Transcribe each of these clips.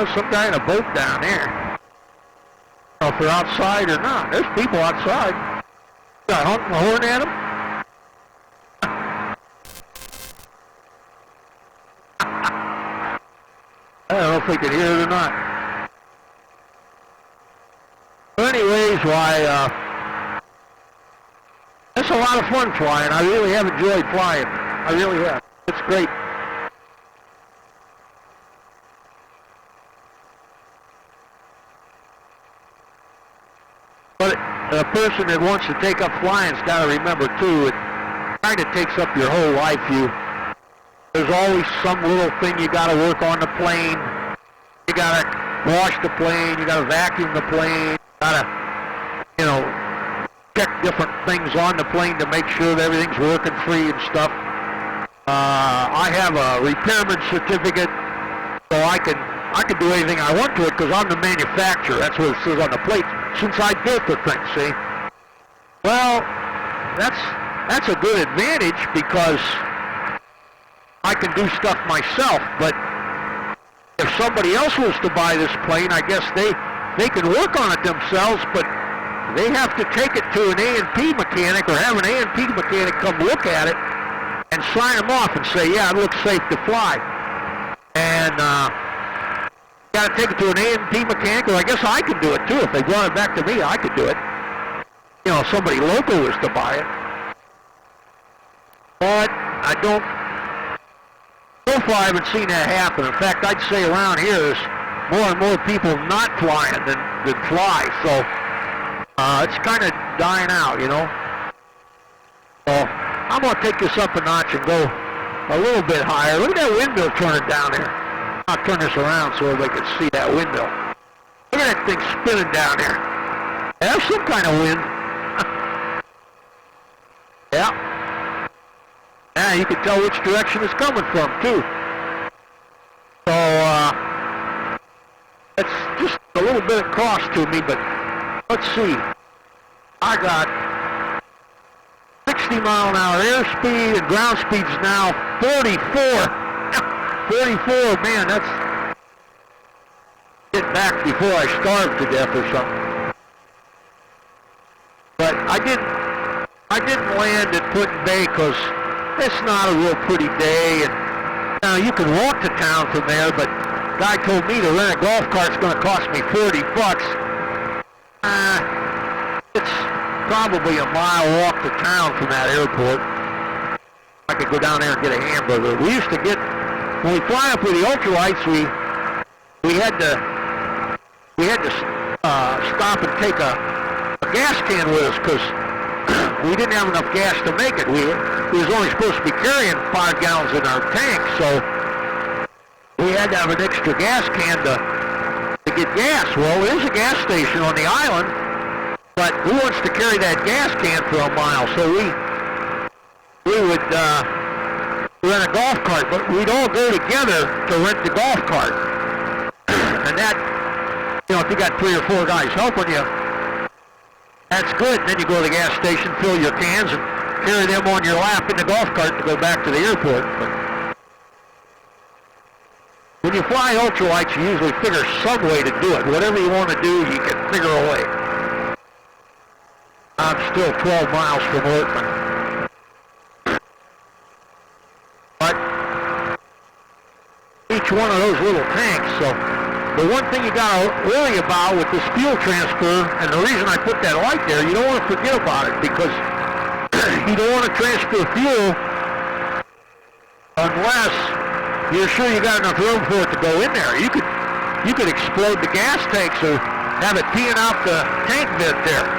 there's some guy in a boat down there. I don't know if they're outside or not. There's people outside. Got honking a horn at them. I don't know if they can hear it or not. But anyways, why, it's a lot of fun flying. I really have enjoyed flying. I really have. It's great. But a person that wants to take up flying's got to remember, too, it kind of takes up your whole life. There's always some little thing you got to work on the plane. You got to wash the plane. You got to vacuum the plane. You got to, check different things on the plane to make sure that everything's working free and stuff. I have a repairman certificate, so I can do anything I want to it because I'm the manufacturer. That's what it says on the plate. Since I built the thing, see? Well, that's a good advantage because I can do stuff myself, but if somebody else was to buy this plane, I guess they can work on it themselves, but they have to take it to an A&P mechanic or have an A&P mechanic come look at it and sign them off and say, yeah, it looks safe to fly. And got to take it to an A&P mechanic, or I guess I could do it too. If they brought it back to me, I could do it. If somebody local was to buy it. But I don't, so far I haven't seen that happen. In fact, I'd say around here there's more and more people not flying than fly. So it's kind of dying out, So I'm going to take this up a notch and go a little bit higher. Look at that windmill turning down there. I'll turn this around so everybody can see that windmill. Look at that thing spinning down there. There's some kind of wind. Yeah. Yeah, you can tell which direction it's coming from, too. So, it's just a little bit across to me, but let's see. I got 60-mile-an-hour airspeed, and ground speed's now 44. 44, man, that's get back before I starved to death or something. But I didn't land at Putin Bay because it's not a real pretty day, and you can walk to town from there, but guy told me to rent a golf cart's going to cost me $40. It's probably a mile walk to town from that airport. I could go down there and get a hamburger. We used to get, when we fly up with the ultralights, we had to stop and take a gas can with us because we didn't have enough gas to make it. We was only supposed to be carrying 5 gallons in our tank, so we had to have an extra gas can to get gas. Well, there's a gas station on the island, but who wants to carry that gas can for a mile? So we would rent a golf cart, but we'd all go together to rent the golf cart. And that, if you got 3 or 4 guys helping you, that's good. And then you go to the gas station, fill your cans, and carry them on your lap in the golf cart to go back to the airport. But when you fly ultralights, you usually figure some way to do it. Whatever you want to do, you can figure a way. I'm still 12 miles from Ortner. But each one of those little tanks, so the one thing you got to worry about with this fuel transfer, and the reason I put that light there, you don't want to forget about it because you don't want to transfer fuel unless you're sure you got enough room for it to go in there. You could explode the gas tanks or have it peeing out the tank vent there.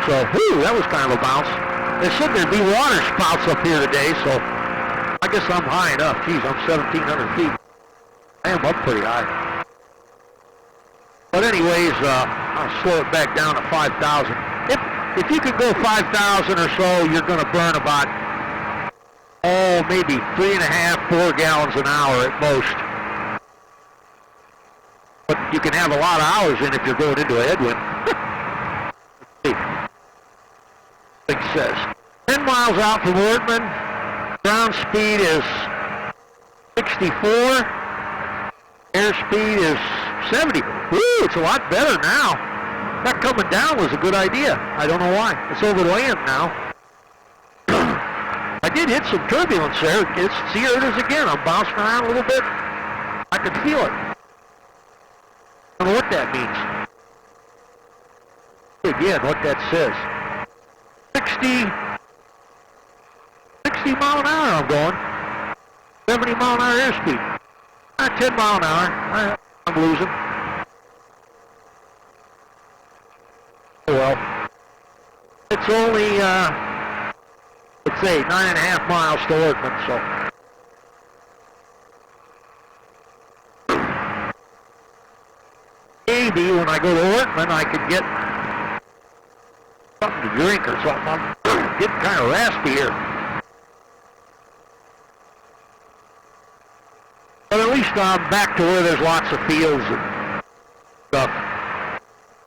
So, whew, that was kind of a bounce. They said there'd be water spouts up here today, so I guess I'm high enough. Geez, I'm 1,700 feet. I am up pretty high. But anyways, I'll slow it back down to 5,000. If you can go 5,000 or so, you're going to burn about, maybe 3.5, 4 gallons an hour at most. But you can have a lot of hours in if you're going into a headwind. It says 10 miles out from Ortman, ground speed is 64, airspeed is 70. Woo, it's a lot better now. That coming down was a good idea. I don't know why. It's over land now. I did hit some turbulence there. See, here it is again. I'm bouncing around a little bit. I can feel it. I don't know what that means. Again, what that says. 60 mile an hour I'm going. 70 mile an hour airspeed. 10 mile an hour. I'm losing. Oh well. It's only, let's say, 9.5 miles to Ortman, so. Maybe when I go to Ortman, I could get something to drink or something. I'm getting kind of raspy here. But at least I'm back to where there's lots of fields and stuff.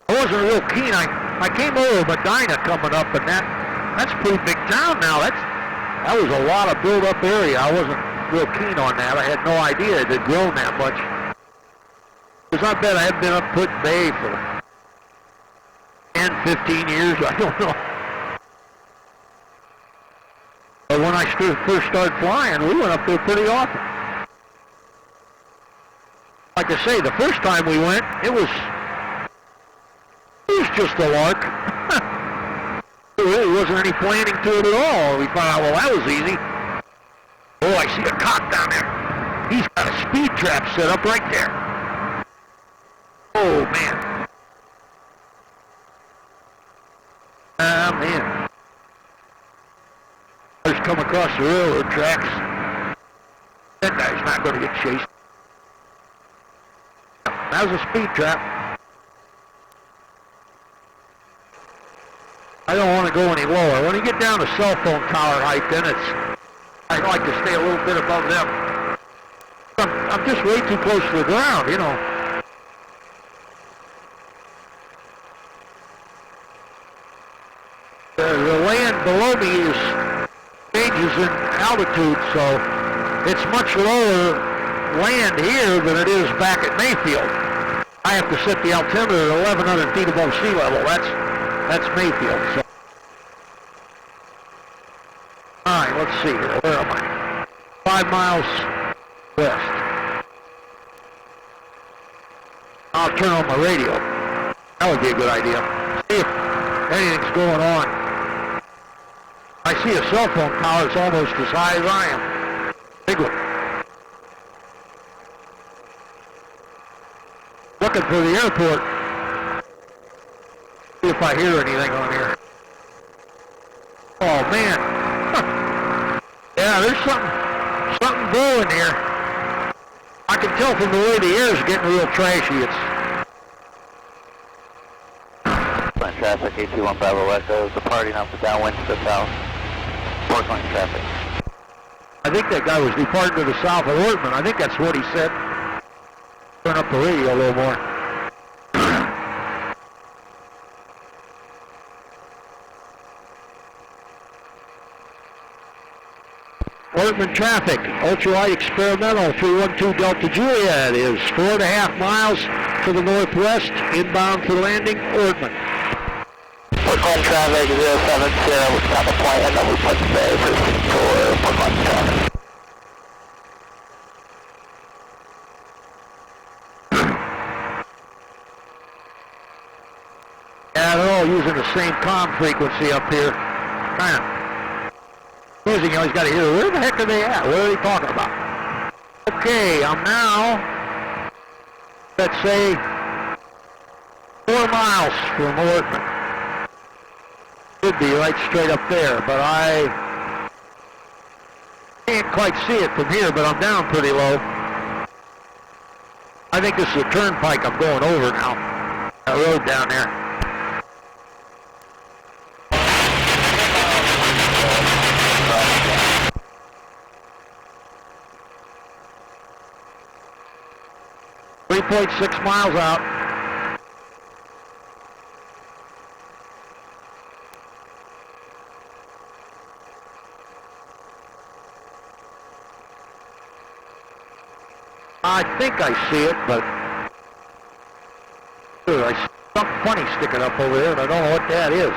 I wasn't real keen. I came over Medina coming up, and that's a pretty big town now. That was a lot of built-up area. I wasn't real keen on that. I had no idea it had grown that much. It's not bad. I haven't been up Put Bay for 10, 15 years. I don't know. But when I first started flying, we went up there pretty often. Like I say, the first time we went, it was just a lark. There really wasn't any planning to it at all. We found out, well, that was easy. Oh, I see a cock down there. He's got a speed trap set up right there. Oh, man. Man. I just come across the railroad tracks. That guy's not going to get chased. That was a speed trap. I don't want to go any lower. When you get down to cell phone tower height, then I'd like to stay a little bit above them. I'm just way too close to the ground, you know. The land below me changes in altitude, so it's much lower land here than it is back at Mayfield. I have to set the altimeter at 1,100 feet above sea level. That's Mayfield. So. All right, let's see here. Where am I? 5 miles west. I'll turn on my radio. That would be a good idea. See if anything's going on. I see a cell phone tower that's almost as high as I am. Big one. Looking for the airport. See if I hear anything on here. Oh man. Huh. Yeah, there's something brewing here. I can tell from the way the air's getting real trashy. It's traffic, 821 Bravo Echo, departing off the downwind to the south. Port line traffic. I think that guy was departing to the south of Ortman. I think that's what he said. Turn up the radio a little more. Ortman traffic, ultralight experimental 312 Delta Juliet is 4.5 miles to the northwest, inbound for landing, Ortman. Portland traffic 070, we stop the flight at number Put Bay for Portland traffic. Yeah, they're all using the same comm frequency up here. Man, you always got to hear, where the heck are they at? What are they talking about? Okay, I'm now, let's say, 4 miles from Ortman. Should be right straight up there, but I can't quite see it from here, but I'm down pretty low. I think this is a turnpike I'm going over now. That road down there. .6 miles out. I think I see it, but sure. I see something funny sticking up over there, and I don't know what that is.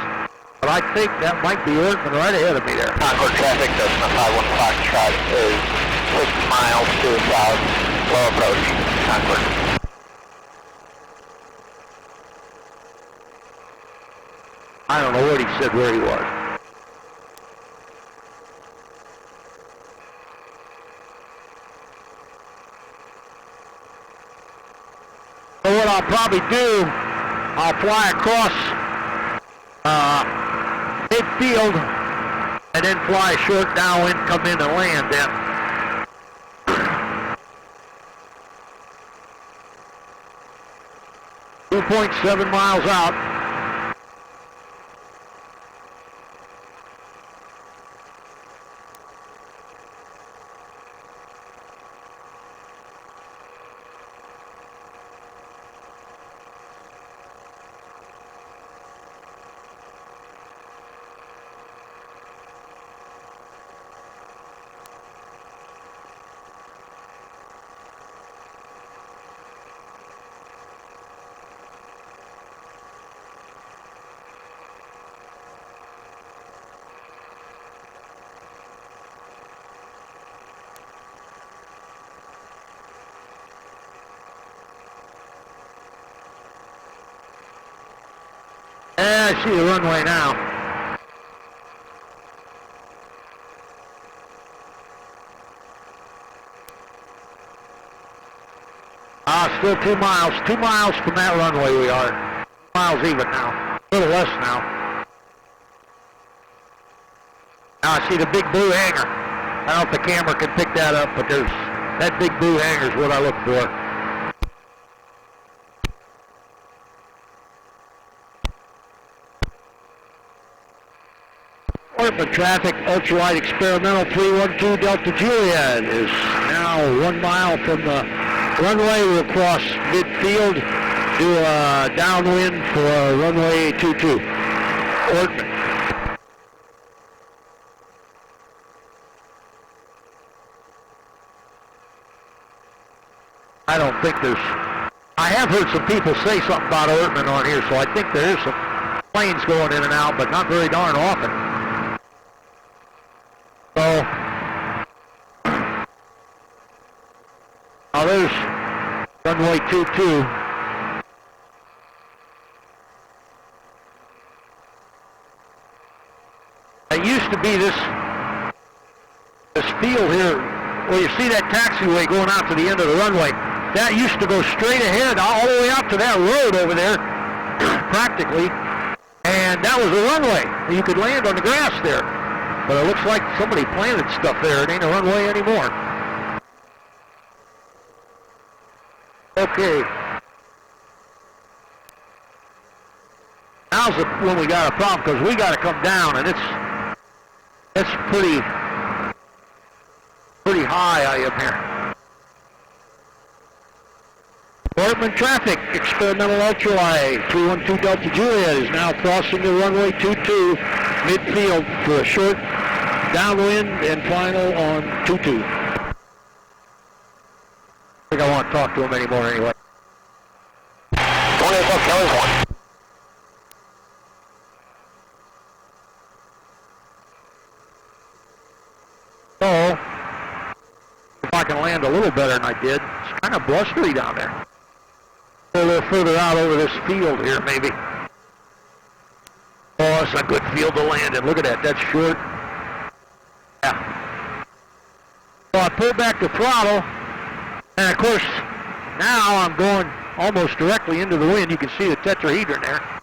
But I think that might be Ortman right ahead of me there. Concord traffic, Cessna 51 Foxtrot is 6 miles to the south, low approach, Concord. I don't know what he said where he was. So what I'll probably do, I'll fly across midfield and then fly short downwind, come in and land then. .7 miles out. I see the runway now. Still 2 miles. 2 miles from that runway we are. 2 miles even now. A little less now. Now I see the big blue hangar. I don't know if the camera can pick that up, but there's that big blue hangar is what I look for. Ortner traffic, ultralight experimental 312 Delta Juliet is now 1 mile from the runway. We'll cross midfield, do a downwind for runway 22. Ortner. I don't think there's... I have heard some people say something about Ortman on here, so I think there is some planes going in and out, but not very darn often. So, now there's runway 22. It used to be this field here, where you see that taxiway going out to the end of the runway. That used to go straight ahead all the way out to that road over there, practically, and that was the runway. You could land on the grass there. But it looks like somebody planted stuff there. It ain't a runway anymore. Okay. Now's when we got a problem, because we got to come down, and it's pretty high I am here. Ortman traffic, experimental ultralight, 312 Delta Juliet is now crossing the runway 22 midfield for a short downwind and final on 22. I think I won't talk to him anymore anyway. 24 Kelly's one. So, if I can land a little better than I did, it's kind of blustery down there. A little further out over this field here, maybe. Oh, it's a good field to land in. Look at that. That's short. Yeah. So I pull back the throttle, and of course, now I'm going almost directly into the wind. You can see the tetrahedron there.